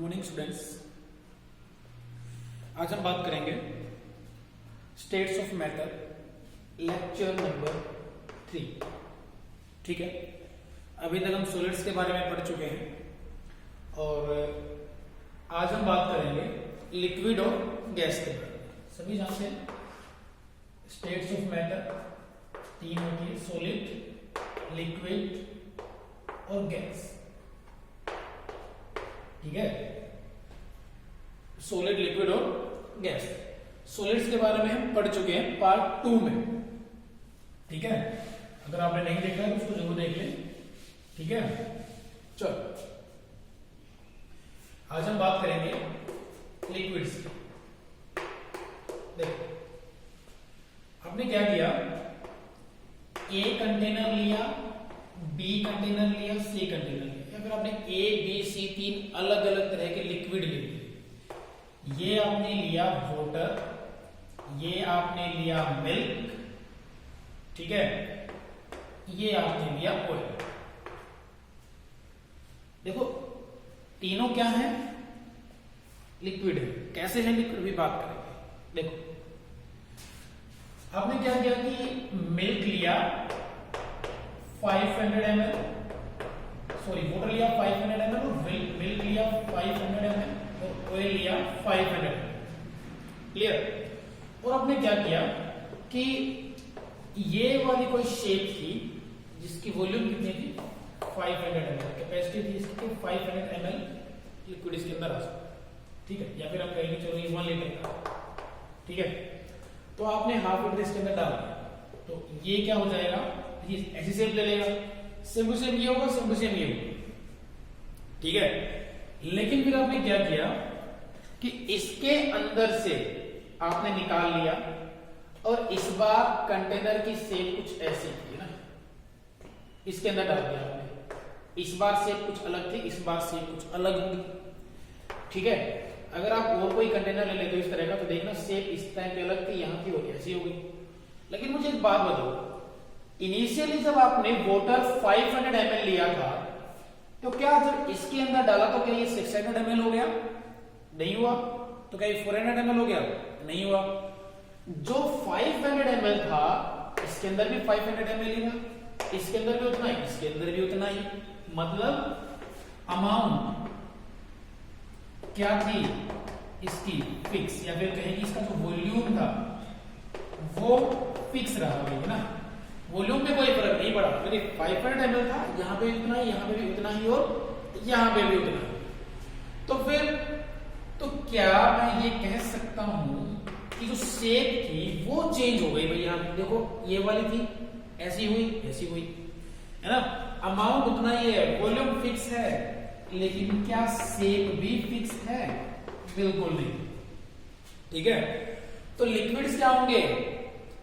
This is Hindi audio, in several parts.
Morning students. आज हम बात करेंगे states of matter lecture number 3। ठीक है, अभी तक हम सॉलिड्स के बारे में पढ़ चुके हैं और आज हम बात करेंगे लिक्विड और गैस के बारे में। सभी जानते हैं स्टेट्स ऑफ मैटर तीन होती है, सॉलिड, लिक्विड और गैस। ठीक है, सॉलिड, लिक्विड और गैस। सॉलिड्स के बारे में हम पढ़ चुके हैं पार्ट 2 में। ठीक है, अगर आपने नहीं देखा है तो उसको जरूर देख लें। ठीक है, चलो आज हम बात करेंगे लिक्विड्स की। देखो आपने क्या किया, ए कंटेनर लिया, बी कंटेनर लिया, सी कंटेनर लिया, या फिर आपने ए बी सी तीन अलग अलग तरह के लिक्विड ले लिए। ये आपने लिया वाटर, ये आपने लिया मिल्क, ठीक है, ये आपने लिया ऑयल। देखो तीनों क्या है, लिक्विड है। कैसे है लिक्विड भी बात करेंगे। देखो आपने क्या किया कि मिल्क लिया 500 ml, सॉरी वाटर लिया 500 ml और मिल्क लिया 500 ml और ऑयल लिया 500 ml। क्लियर। और आपने क्या किया कि ये वाली कोई शेप थी जिसकी वॉल्यूम कितनी थी, 500 ml, कैपेसिटी थी इसकी 500 ml लिक्विड इसके अंदर आ सकता है। ठीक है, या फिर हम कहेंगे चलो ये 1 लीटर का। ठीक है, तो आपने हाफ लीटर इसके अंदर डाल दिया, तो ये क्या हो जाएगा, ये ऐसी शेप ले लेगा। सेम टू सेम ये होगा, सेम टू सेम ये होगा। ठीक है, लेकिन फिर आपने क्या किया कि इसके अंदर से आपने निकाल लिया और इस बार कंटेनर की शेप कुछ ऐसी थी ना, इसके अंदर डाल दिया आपने। इस बार शेप कुछ अलग थी, इस बार शेप कुछ अलग होगी। ठीक है, अगर आप और कोई कंटेनर ले लेते हो इस तरह का, तो देखना शेप इस टाइम पे अलग थी, यहां की होगी ऐसी होगी। लेकिन मुझे एक बात बताओ, इनिशियली जब आपने वाटर 500 ml लिया था, तो क्या जब इसके अंदर डाला तो क्या ये 600 ml हो गया? नहीं हुआ। तो क्या ये 400 ml हो गया? नहीं हुआ। जो 500 ml था इसके अंदर भी 500 ml ही था, इसके अंदर भी उतना ही, इसके अंदर भी उतना ही। मतलब अमाउंट क्या थी इसकी, फिक्स, या फिर कहें कि इसका जो वॉल्यूम था वो फिक्स रहा है ना। वॉल्यूम में कोई फर्क नहीं पड़ा, क्योंकि 500 ml था, यहां पे भी उतना ही, यहां पे भी उतना ही और यहां पे भी उतना ही। तो फिर तो क्या मैं ये कह सकता हूं कि जो शेप थी वो चेंज हो गई। भाई यहां देखो, ये वाली थी ऐसी हुई, ऐसी हुई, है ना। अमाउंट उतना ही है, वॉल्यूम फिक्स है, लेकिन क्या शेप भी फिक्स है? बिल्कुल नहीं। ठीक है, तो लिक्विड्स क्या होंगे?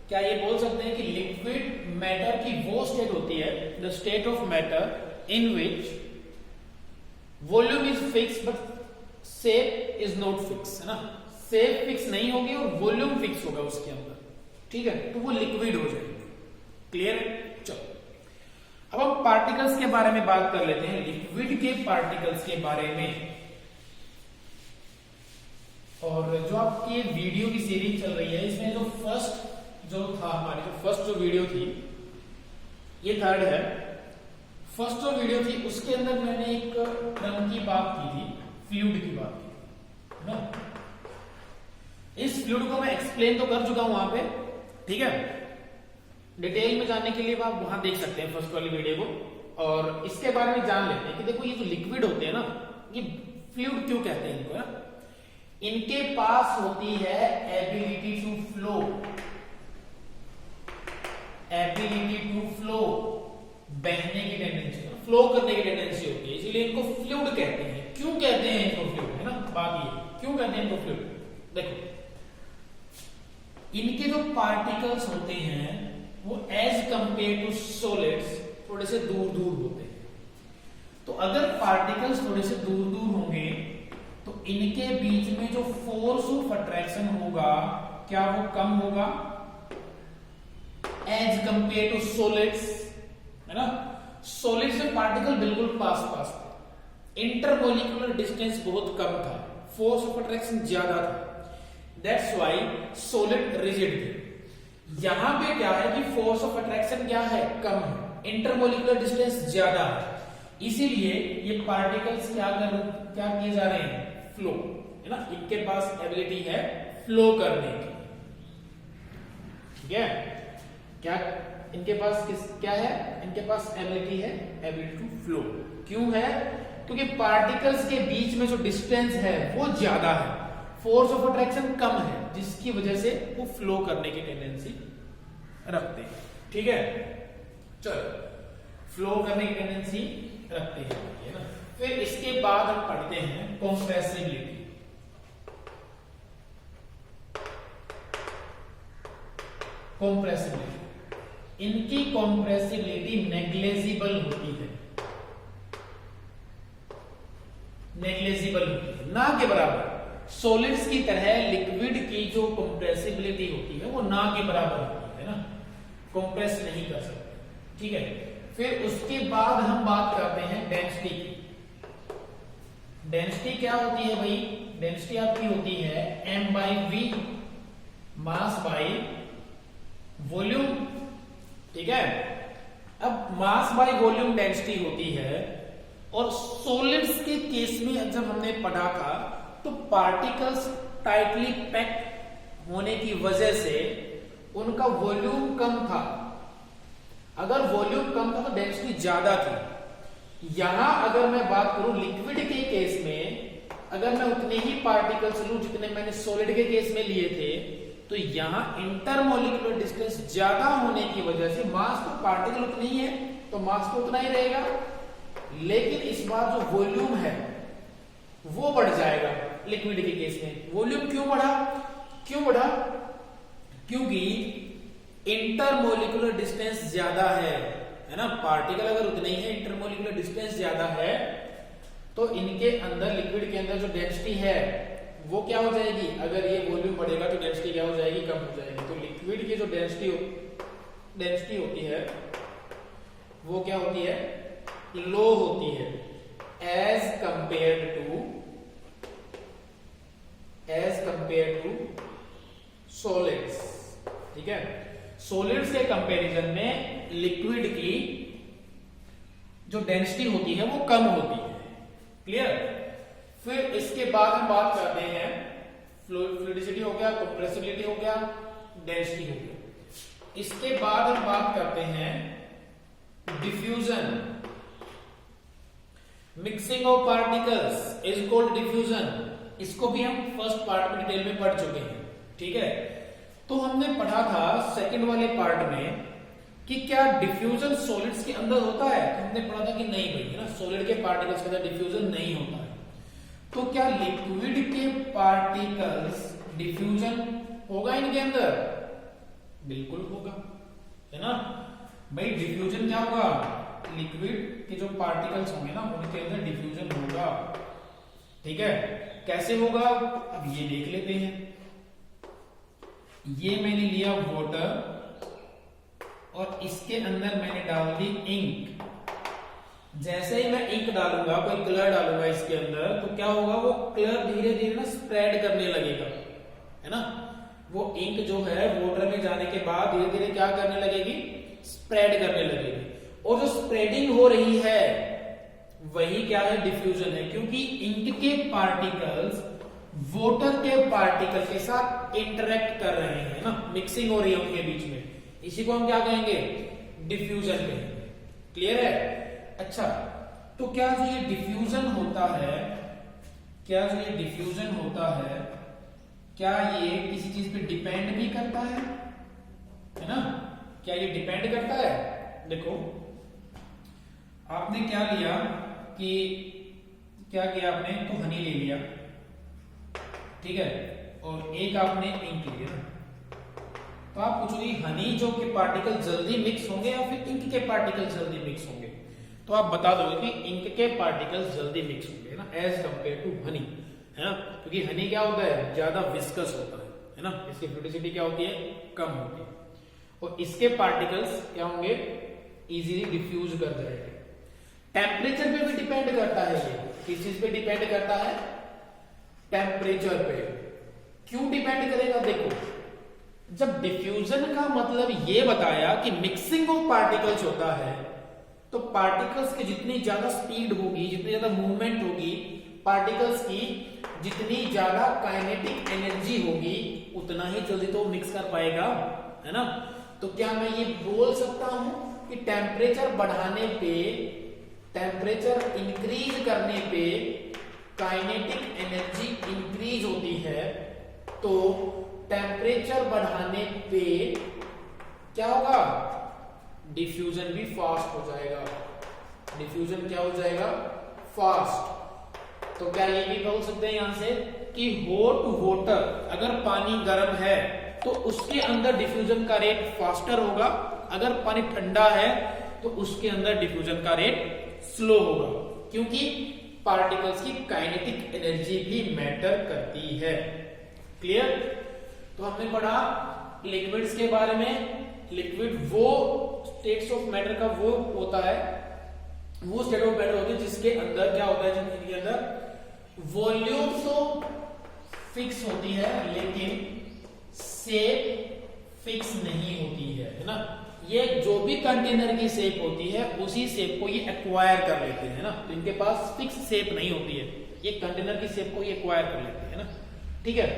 क्या ये बोल सकते हैं कि लिक्विड मैटर की वो स्टेट होती है, the state of matter in which volume is fix but shape is not fix, है ना। शेप फिक्स नहीं होगी और वॉल्यूम फिक्स होगा उसके अंदर। ठीक है, तो वो लिक्विड हो जाएगी। क्लियर है। चलो अब हम पार्टिकल्स के बारे में बात कर लेते हैं, लिक्विड के पार्टिकल्स के बारे में। और जो आपकी ये वीडियो की सीरीज चल रही है, इसमें जो फर्स्ट जो था, हमारी जो फर्स्ट जो वीडियो थी, ये थर्ड है। फर्स्ट जो वीडियो थी उसके अंदर मैंने एक टर्म की बात की थी, फ्लूइड की बात की, है ना। इस फ्लूइड को मैं एक्सप्लेन तो कर चुका हूं वहां पे। ठीक है, डिटेल में जानने के लिए आप वहां देख सकते हैं फर्स्ट वाली वीडियो को, और इसके बारे में जान लेते हैं कि देखो ये जो लिक्विड होते हैं ना, ये फ्लूइड क्यों कहते हैं इनको, है? इनके पास होती है ability to flow, ability to flow, बहने की टेंडेंसी, फ्लो करने की टेंडेंसी होती है, इसलिए इनको फ्लूइड कहते हैं। क्यों कहते हैं इनको फ्लूइड, है ना, बात ये क्यों कहते हैं इनको फ्लूइड। देखो इनके जो पार्टिकल्स होते हैं वो एज कंपेयर टू सॉलिड्स थोड़े से दूर दूर होते हैं। तो अगर पार्टिकल्स थोड़े से दूर दूर होंगे तो इनके बीच में जो फोर्स ऑफ अट्रैक्शन होगा, क्या वो कम होगा एज कंपेयर टू सॉलिड्स, है ना। सॉलिड से पार्टिकल बिल्कुल पास पास थे। इंटरमोलिकुलर डिस्टेंस बहुत कम था, फोर्स ऑफ अट्रैक्शन ज्यादा था, दैट्स व्हाई सॉलिड रिजिड थे। यहां पे क्या है कि फोर्स ऑफ अट्रैक्शन क्या है, कम है, इंटरमोलिकुलर डिस्टेंस ज्यादा है, इसीलिए ये पार्टिकल्स क्या किए जा रहे हैं, फ्लो, है ना, इनके पास एबिलिटी है फ्लो करने की, ठीक है। क्या इनके पास क्या है, इनके पास एबिलिटी है, एबिलिटी टू फ्लो। क्यों है, क्योंकि पार्टिकल्स के बीच में जो डिस्टेंस है वो ज्यादा है, फोर्स ऑफ अट्रैक्शन कम है, जिसकी वजह से वो फ्लो करने की टेंडेंसी रखते हैं, ठीक है। चलो, फ्लो करने की टेंडेंसी रखते हैं, है ना। फिर इसके बाद हम पढ़ते हैं कंप्रेसिबिलिटी। कंप्रेसिबिलिटी, इनकी कंप्रेसिबिलिटी नेग्लेजिबल होती है, नेग्लेजिबल होती है, ना के बराबर। सॉलिड्स की तरह लिक्विड की जो कंप्रेसिबिलिटी होती है वो ना के बराबर होती है ना, कंप्रेस नहीं कर सकते, ठीक है। फिर उसके बाद हम बात करते हैं डेंसिटी की। डेंसिटी क्या होती है भाई, डेंसिटी आपकी होती है m/v, मास बाई वॉल्यूम, ठीक है। अब मास बाई वॉल्यूम डेंसिटी होती है, और सॉलिड्स के केस में जब हमने पढ़ा था तो पार्टिकल्स टाइटली पैक्ड होने की वजह से उनका वॉल्यूम कम था। अगर वॉल्यूम कम था तो डेंसिटी ज्यादा थी। यहां अगर मैं बात करूं लिक्विड के केस में, अगर मैं उतने ही पार्टिकल्स लूं जितने मैंने सॉलिड के केस में लिए थे, तो यहां इंटरमोलिकुलर डिस्टेंस ज्यादा होने की वजह से मास तो पार्टिकल उतना ही है तो मास तो उतना ही रहेगा, लेकिन इस बार जो वॉल्यूम है वो बढ़ जाएगा। लिक्विड के केस में वॉल्यूम क्यों बढ़ा, क्यों बढ़ा, क्योंकि इंटरमोलिकुलर डिस्टेंस ज्यादा है ना। पार्टिकल अगर उतने ही है, इंटरमोलिकुलर डिस्टेंस ज्यादा है, तो इनके अंदर, लिक्विड के अंदर जो डेंसिटी है वो क्या हो जाएगी, अगर ये वॉल्यूम बढ़ेगा तो डेंसिटी क्या हो जाएगी, कम हो जाएगी। तो लिक्विड की जो डेंसिटी होती है वो क्या होती है, लो होती है एज कंपेयर टू सॉलिड्स, ठीक है। सॉलिड्स के कंपैरिजन में लिक्विड की जो डेंसिटी होती है वो कम होती है, क्लियर। फिर इसके बाद हम बात करते हैं फ्लूइडिसिटी हो गया, कंप्रेसिबिलिटी हो गया, डेंसिटी हो गया। इसके बाद हम बात करते हैं diffusion. Mixing of particles is called diffusion. इसको भी हम फर्स्ट पार्ट में डिटेल में पढ़ चुके हैं, ठीक है। तो हमने पढ़ा था सेकंड वाले पार्ट में कि क्या डिफ्यूजन सॉलिड्स के अंदर होता है, तो हमने पढ़ा था कि नहीं भाई, है ना, सॉलिड के पार्टिकल्स के अंदर डिफ्यूजन नहीं होता है। तो क्या लिक्विड के पार्टिकल्स डिफ्यूजन होगा इनके अंदर, बिल्कुल होगा, है ना भाई। डिफ्यूजन क्या होगा, लिक्विड के जो पार्टिकल्स होंगे ना उनके अंदर डिफ्यूजन होगा, ठीक है। कैसे होगा, अब ये देख लेते हैं। ये मैंने लिया वाटर और इसके अंदर मैंने डाल दी इंक। जैसे ही मैं इंक डालूंगा, कोई कलर डालूंगा इसके अंदर, तो क्या होगा, वो कलर धीरे धीरे ना स्प्रेड करने लगेगा, है ना। वो इंक जो है वाटर में जाने के बाद धीरे धीरे क्या करने लगेगी, स्प्रेड करने लगेगी। और जो स्प्रेडिंग हो रही है वही क्या है, डिफ्यूजन है, क्योंकि इंक के पार्टिकल्स वाटर के पार्टिकल के साथ इंटरेक्ट कर रहे हैं ना, मिक्सिंग हो रही है उनके बीच में, इसी को हम क्या कहेंगे, डिफ्यूजन कहेंगे, क्लियर है। अच्छा, तो क्या जो ये डिफ्यूजन होता है, क्या ये किसी चीज पे डिपेंड भी करता है ना, क्या ये डिपेंड करता है। देखो आपने क्या लिया कि क्या किया आपने, तो हनी ले लिया, ठीक है, और एक आपने इंक लिया। तो आप पूछोगे हनी जो के पार्टिकल जल्दी मिक्स होंगे या फिर इंक के पार्टिकल जल्दी मिक्स होंगे, तो आप बता दोगे कि इंक के पार्टिकल जल्दी मिक्स होंगे ना, एज कंपेयर टू हनी, है ना, क्योंकि हनी क्या होता है, ज्यादा विस्कस होता है ना, इसकी फ्लूइडिसिटी क्या होती है, कम होती है, और इसके पार्टिकल्स क्या होंगे, इजीली डिफ्यूज कर जाएंगे। टेम्परेचर पे भी डिपेंड करता है। ये किस चीज पे डिपेंड करता है? टेम्परेचर पे। क्यों डिपेंड करेगा? देखो, जब डिफ्यूजन का मतलब ये बताया कि मिक्सिंग ऑफ पार्टिकल्स होता है, तो पार्टिकल्स की जितनी ज्यादा स्पीड होगी, जितनी ज्यादा मूवमेंट होगी, पार्टिकल्स की जितनी ज्यादा काइनेटिक एनर्जी होगी, उतना ही जल्दी तो मिक्स कर पाएगा, है ना। तो क्या मैं ये बोल सकता हूं कि टेम्परेचर बढ़ाने पे, टेम्परेचर इंक्रीज करने पे काइनेटिक एनर्जी इंक्रीज होती है, तो टेम्परेचर बढ़ाने पे क्या होगा? डिफ्यूजन भी फास्ट हो जाएगा। डिफ्यूजन क्या हो जाएगा? फास्ट। तो क्या ये भी बोल सकते हैं यहां से कि हॉट वाटर, अगर पानी गर्म है तो उसके अंदर डिफ्यूजन का रेट फास्टर होगा, अगर पानी ठंडा है तो उसके अंदर डिफ्यूजन का रेट स्लो होगा, क्योंकि पार्टिकल्स की काइनेटिक एनर्जी भी मैटर करती है। क्लियर? तो हमने पढ़ा लिक्विड्स के बारे में। लिक्विड वो स्टेट्स ऑफ मैटर का वो होता है, वो स्टेट ऑफ मैटर होती है जिसके अंदर क्या होता है, जिनके अंदर वॉल्यूम तो फिक्स होती है लेकिन शेप फिक्स नहीं होती है ना। ये जो भी कंटेनर की शेप होती है उसी शेप को ये एक्वायर कर लेते हैं ना। तो इनके पास फिक्स शेप नहीं होती है, ये कंटेनर की शेप को ये एक्वायर कर लेते हैं ना। ठीक है,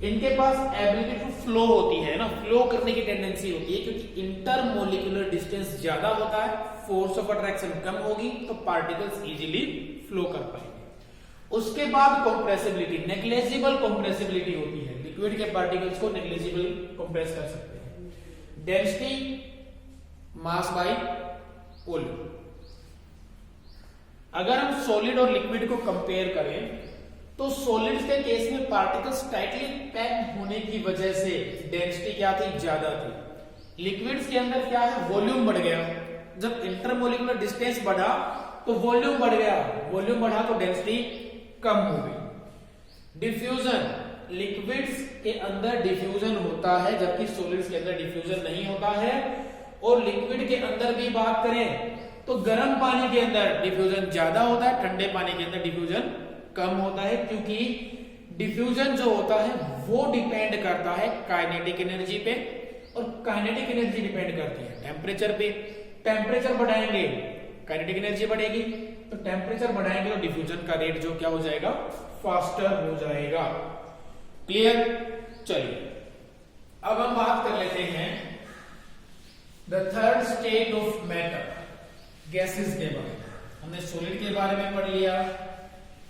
इनके पास एबिलिटी टू फ्लो होती है ना, फ्लो करने की टेंडेंसी होती है, क्योंकि इंटरमोलिकुलर डिस्टेंस ज्यादा होता है, फोर्स ऑफ अट्रैक्शन कम होगी, तो पार्टिकल्स इजीली फ्लो कर पाएंगे। उसके बाद कंप्रेसिबिलिटी, नेग्लेजिबल कंप्रेसिबिलिटी होती है, लिक्विड के पार्टिकल्स को नेग्लेजिबल कंप्रेस कर सकते हैं। Density, mass by volume. अगर हम सॉलिड और लिक्विड को कंपेयर करें तो सॉलिड्स के केस में पार्टिकल्स टाइटली पैक्ड होने की वजह से डेंसिटी क्या थी? ज्यादा थी। लिक्विड्स के अंदर क्या है? वॉल्यूम बढ़ गया। जब इंटरमोलिकुलर डिस्टेंस बढ़ा तो वॉल्यूम बढ़ गया, वॉल्यूम बढ़ा तो डेंसिटी कम हो गई। डिफ्यूजन, लिक्विड्स के अंदर डिफ्यूजन होता है जबकि सॉलिड्स के अंदर डिफ्यूजन नहीं होता है। और लिक्विड के अंदर भी बात करें तो गर्म पानी के अंदर डिफ्यूजन ज्यादा होता है, ठंडे पानी के अंदर डिफ्यूजन कम होता है, क्योंकि डिफ्यूजन जो होता है वो डिपेंड करता है काइनेटिक एनर्जी पे, और काइनेटिक एनर्जी डिपेंड करती है टेम्परेचर पे। टेम्परेचर बढ़ाएंगे काइनेटिक एनर्जी बढ़ेगी, तो टेम्परेचर बढ़ाएंगे तो डिफ्यूजन का रेट जो क्या हो जाएगा? फास्टर हो जाएगा। क्लियर? चलिए अब हम बात कर लेते हैं the third state of matter, gases के बारे में। हमने सॉलिड के बारे में पढ़ लिया,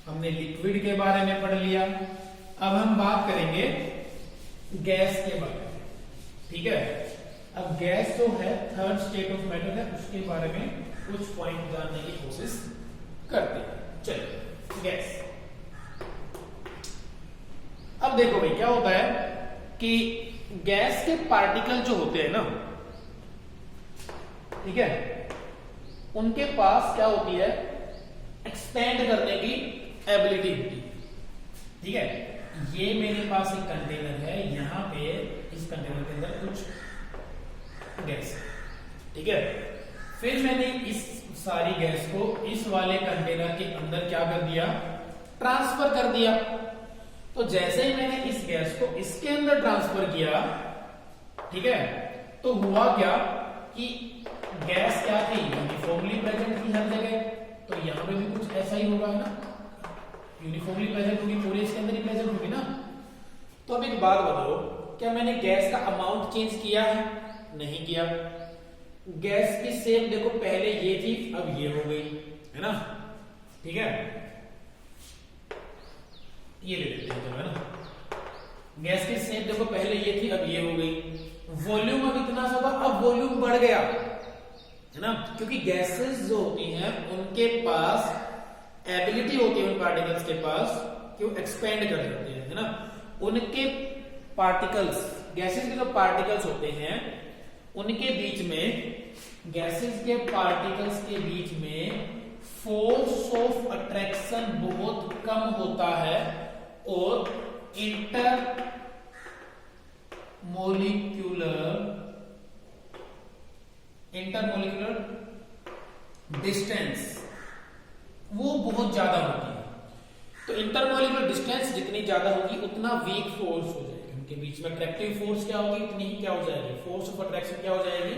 हमने लिक्विड के बारे में पढ़ लिया, अब हम बात करेंगे गैस के बारे में। ठीक है, अब गैस जो है थर्ड स्टेट ऑफ मैटर है, उसके बारे में कुछ पॉइंट जानने की कोशिश करते हैं। चलिए, गैस। अब देखो भाई क्या होता है कि गैस के पार्टिकल जो होते हैं ना, ठीक है, उनके पास क्या होती है? एक्सपेंड करने की एबिलिटी होती है। ठीक है, ये मेरे पास एक कंटेनर है, यहां पे इस कंटेनर के अंदर कुछ गैस है। ठीक है, फिर मैंने इस सारी गैस को इस वाले कंटेनर के अंदर क्या कर दिया? ट्रांसफर कर दिया। तो जैसे ही मैंने इस गैस को इसके अंदर ट्रांसफर किया, ठीक है, तो हुआ क्या कि गैस क्या थी? यूनिफॉर्मली प्रेजेंट थी हर जगह, तो यहां पे भी कुछ ऐसा ही होगा ना, यूनिफॉर्मली प्रेजेंट होगी, पूरे इसके अंदर ही प्रेजेंट होगी ना। तो अब एक बात बताओ, क्या मैंने गैस का अमाउंट चेंज किया है? नहीं किया। गैस की शेप देखो, पहले ये थी, अब ये हो गई, है ना। ठीक है, ये ले लेते हैं, है ना। गैस की शेप देखो, पहले ये थी, अब ये हो गई। वॉल्यूम अब इतना सा था, अब वॉल्यूम बढ़ गया, है ना, क्योंकि गैसेस जो होती हैं उनके पास एबिलिटी होती है, उन पार्टिकल्स के पास कि वो एक्सपेंड कर सकते हैं, है ना। उनके पार्टिकल्स, गैसेस के जो पार्टिकल्स होते हैं उनके बीच में, गैसेस के पार्टिकल्स के बीच में फोर्स ऑफ अट्रैक्शन बहुत कम होता है और इंटरमोलिक्यूलर डिस्टेंस वो बहुत ज्यादा होती है। तो इंटरमॉलिक्यूलर डिस्टेंस जितनी ज्यादा होगी उतना वीक फोर्स हो जाएगी, उनके बीच में अट्रैक्टिव फोर्स क्या होगी उतनी ही क्या हो जाएगी, फोर्स ऑफ अट्रैक्शन क्या हो जाएगी,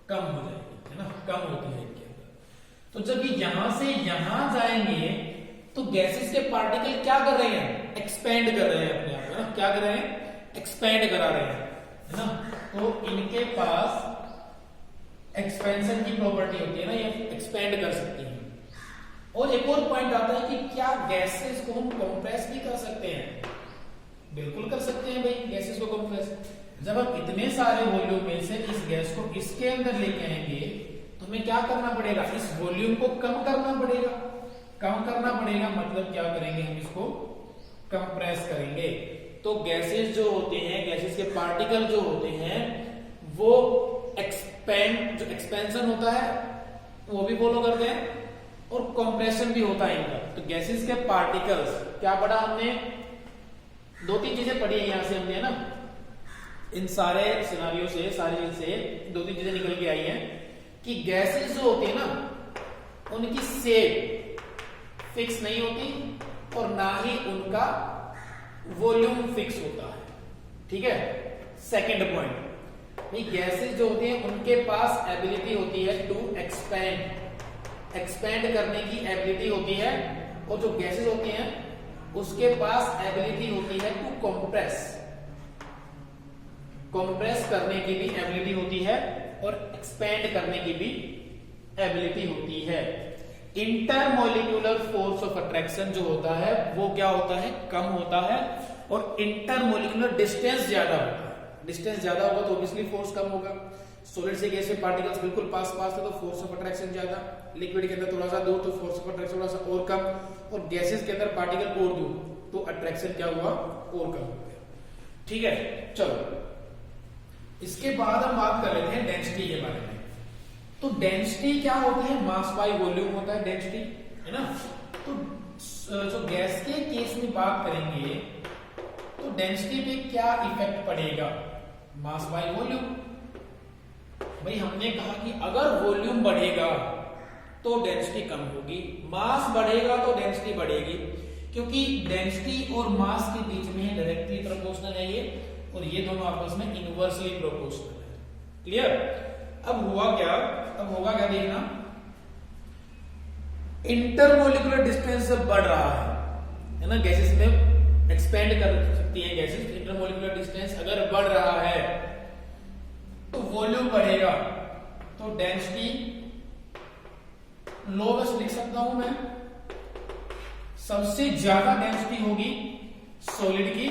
कम हो जाएगी, है ना, कम होती है इनके अंदर। तो जब ये यहां से यहां जाएंगे तो गैसेस के पार्टिकल क्या कर रहे हैं, एक्सपेंड कर रहे हैं अपने आप, है ना, क्या कर रहे हैं, एक्सपेंड करा रहे हैं, है ना। तो इनके पास एक्सपेंशन की प्रॉपर्टी होती है ना, ये एक्सपेंड कर सकती है। और एक और पॉइंट आता है कि क्या गैसेस को हम कंप्रेस भी कर सकते हैं, बिल्कुल कर सकते हैं भाई गैसेस को कंप्रेस। जब हम इतने सारे वॉल्यूम में से इस गैस को इसके अंदर लेके आएंगे तो हमें क्या करना पड़ेगा, इस वॉल्यूम को कम करना पड़ेगा, कम करना पड़ेगा, मतलब क्या करेंगे, हम इसको कंप्रेस करेंगे। तो गैसेस जो होते हैं, गैसेस के पार्टिकल जो होते हैं वो एक्सपेंड, जो एक्सपेंशन होता है वो भी फॉलो करते हैं और कंप्रेशन भी होता है इनका। तो गैसेस के पार्टिकल्स क्या पढ़ा हमने, दो तीन चीजें पढ़ी है यहां से हमने, ना, इन सारे सिनारियो से, सारी चीज से दो तीन चीजें निकल के आई हैं कि गैसेस जो होती है ना उनकी शेप फिक्स नहीं होती और ना ही उनका वॉल्यूम फिक्स होता है, ठीक है। सेकंड पॉइंट, गैसेस जो होती हैं उनके पास एबिलिटी होती है टू एक्सपेंड, एक्सपेंड करने की एबिलिटी होती है, और जो गैसेस होती हैं उसके पास एबिलिटी होती है टू कंप्रेस, कंप्रेस करने की भी एबिलिटी होती है और एक्सपेंड करने की भी एबिलिटी होती है। इंटरमॉलिक्यूलर फोर्स ऑफ अट्रैक्शन जो होता है वो क्या होता है, कम होता है, और इंटरमॉलिक्यूलर डिस्टेंस ज्यादा होता है। डिस्टेंस ज्यादा होगा तो ऑब्वियसली फोर्स कम होगा। सॉलिड से गैस में पार्टिकल्स बिल्कुल पास पास है तो फोर्स ऑफ अट्रैक्शन ज्यादा, लिक्विड के अंदर थोड़ा सा दूर तो फोर्स ऑफ अट्रैक्शन थोड़ा सा और कम, और गैसेस के अंदर पार्टिकल और दूर तो अट्रैक्शन क्या हुआ, और कम हो गया, ठीक है। चलो इसके बाद हम बात कर लेते हैं डेंसिटी के बारे में। तो डेंसिटी क्या होती है, मास बाय वॉल्यूम होता है डेंसिटी, है ना। तो जो गैस के केस में बात करेंगे तो डेंसिटी पे क्या इफेक्ट पड़ेगा, मास बाय वॉल्यूम। भाई हमने कहा कि अगर वॉल्यूम बढ़ेगा तो डेंसिटी कम होगी, मास बढ़ेगा तो डेंसिटी बढ़ेगी, क्योंकि डेंसिटी और मास के बीच में डायरेक्टली प्रोपोर्शनल है ये, और ये दोनों आपस में इनवर्सली प्रोपोर्शनल है। क्लियर। अब हुआ क्या, अब होगा क्या देखना, इंटरमॉलिक्यूलर डिस्टेंस बढ़ रहा है ना, गैसेस में एक्सपेंड कर सकती है गैसेस, इंटरमॉलिक्यूलर डिस्टेंस अगर बढ़ रहा है तो वॉल्यूम बढ़ेगा, तो डेंसिटी लोवेस्ट लिख सकता हूं मैं, सबसे ज्यादा डेंसिटी होगी सॉलिड की,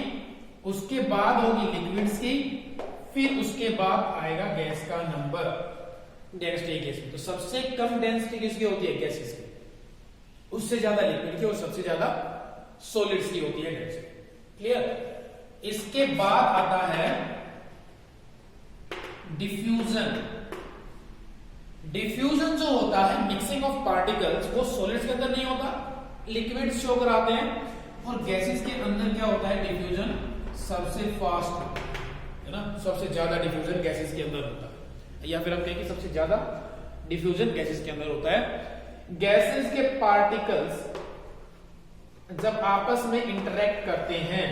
उसके बाद होगी लिक्विड्स की, फिर उसके बाद आएगा गैस का नंबर डेंसिटी गैस में। तो सबसे कम डेंसिटी किसकी होती है, गैसेस की, उससे ज्यादा लिक्विड की, और सबसे ज्यादा सॉलिड्स की होती है डेंसिटी। क्लियर। इसके बाद आता है डिफ्यूजन। डिफ्यूजन जो होता है मिक्सिंग ऑफ पार्टिकल्स, वो सॉलिड्स के अंदर नहीं होता, लिक्विड्स शो कराते हैं, और गैसेस के अंदर क्या होता है, डिफ्यूजन सबसे फास्ट है ना, सबसे ज्यादा डिफ्यूजन गैसेस के अंदर होता है, या फिर हम कहें कि सबसे ज्यादा डिफ्यूजन गैसेस के अंदर होता है। गैसेस के पार्टिकल्स जब आपस में इंटरेक्ट करते हैं,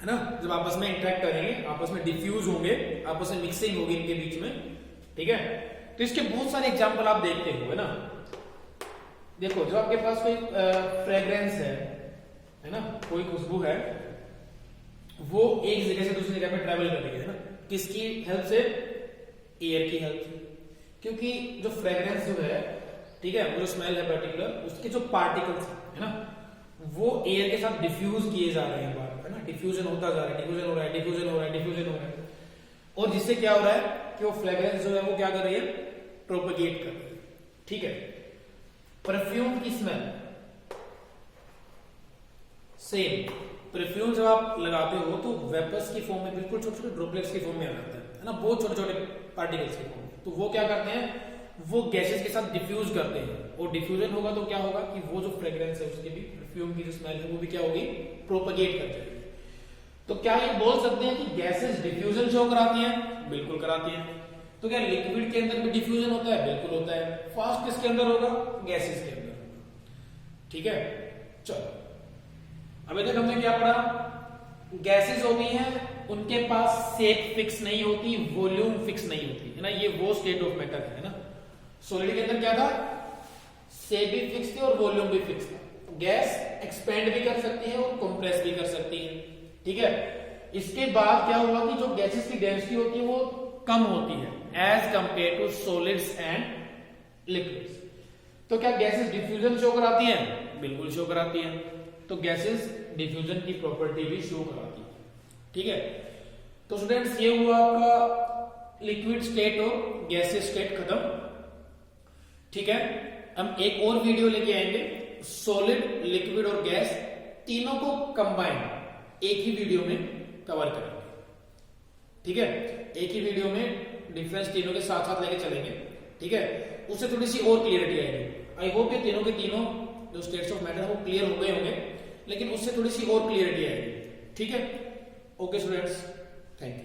है ना, जब आपस में इंटरेक्ट करेंगे, आपस में डिफ्यूज होंगे, आपस में मिक्सिंग होगी इनके बीच में, ठीक है। तो इसके बहुत सारे एग्जांपल आप देखते हो, है ना। देखो जब आपके पास कोई फ्रेग्रेंस है ना, कोई खुशबू है, वो एक जगह से दूसरी जगह पे ट्रेवल कर रही है ना, किसकी हेल्प से, एयर की हेल्प से, क्योंकि जो फ्रेग्रेंस जो है, ठीक है, वो जो स्मेल है पर्टिकुलर, उसके जो पार्टिकल्स है ना, वो एयर के साथ डिफ्यूज किए जा रहे हैं बार, है ना, डिफ्यूजन होता जा रहा है, डिफ्यूजन हो रहा है, डिफ्यूजन हो रहा है, डिफ्यूजन हो रहा है, और जिससे क्या हो रहा है कि वो फ्रेग्रेंस जो है वो क्या कर रही है, प्रोपेगेट कर रही है, ठीक है। परफ्यूम की स्मेल सेम, परफ्यूम जब आप लगाते हो तो वेपर्स की फॉर्म में, बिल्कुल छोटे छोटे ड्रॉपलेट्स की फॉर्म में आ जाता है ना, बहुत छोटे छोटे पार्टिकल्स की फॉर्म में, तो वो क्या करते हैं, वो गैसेस के साथ डिफ्यूज करते हैं, और डिफ्यूजन होगा तो क्या होगा कि वो जो फ्रेग्रेंस है उसकी भी, परफ्यूम की जो स्मेल है वो भी क्या होगी, प्रोपेगेट कर जाएगी। तो क्या ये बोल सकते हैं कि गैसेस डिफ्यूजन शो कराती हैं, बिल्कुल कराती हैं। तो क्या लिक्विड के अंदर भी डिफ्यूजन होता है? बिल्कुल होता है। फास्ट किसके अंदर होगा? गैसेस के अंदर होगा। ठीक है, चलो अभी तक हमने क्या पढ़ा? गैसेस होती हैं, उनके पास शेप फिक्स नहीं होती, वॉल्यूम फिक्स नहीं होती, है ना। ये वो स्टेट ऑफ मैटर है ना। सॉलिड के अंदर क्या था? शेप भी फिक्स थी और वॉल्यूम भी फिक्स था। गैस एक्सपेंड भी कर सकती है और कंप्रेस भी कर सकती है। ठीक है, इसके बाद क्या हुआ कि जो गैसेस की डेंसिटी होती है वो कम होती है as compare to solids and liquids. तो क्या गैसेस डिफ्यूजन शो कराती हैं? बिल्कुल शो कराती हैं। तो गैसेस डिफ्यूजन की प्रॉपर्टी भी शो कराती है। ठीक है, तो स्टूडेंट्स ये हुआ आपका लिक्विड स्टेट और गैसेस स्टेट खत्म। ठीक है, हम एक और वीडियो लेके आएंगे, सॉलिड, लिक्विड और गैस तीनों को कंबाइन एक ही वीडियो में कवर करेंगे। ठीक है, एक ही वीडियो में डिफरेंस तीनों के साथ साथ लेके चलेंगे। ठीक है, उससे थोड़ी सी और क्लियरिटी आएगी। आई होप ये तीनों के तीनों जो स्टेट्स ऑफ मैटर वो क्लियर हो गए होंगे, लेकिन उससे थोड़ी सी और क्लियरिटी आएगी। ठीक है, ओके स्टूडेंट्स, थैंक यू।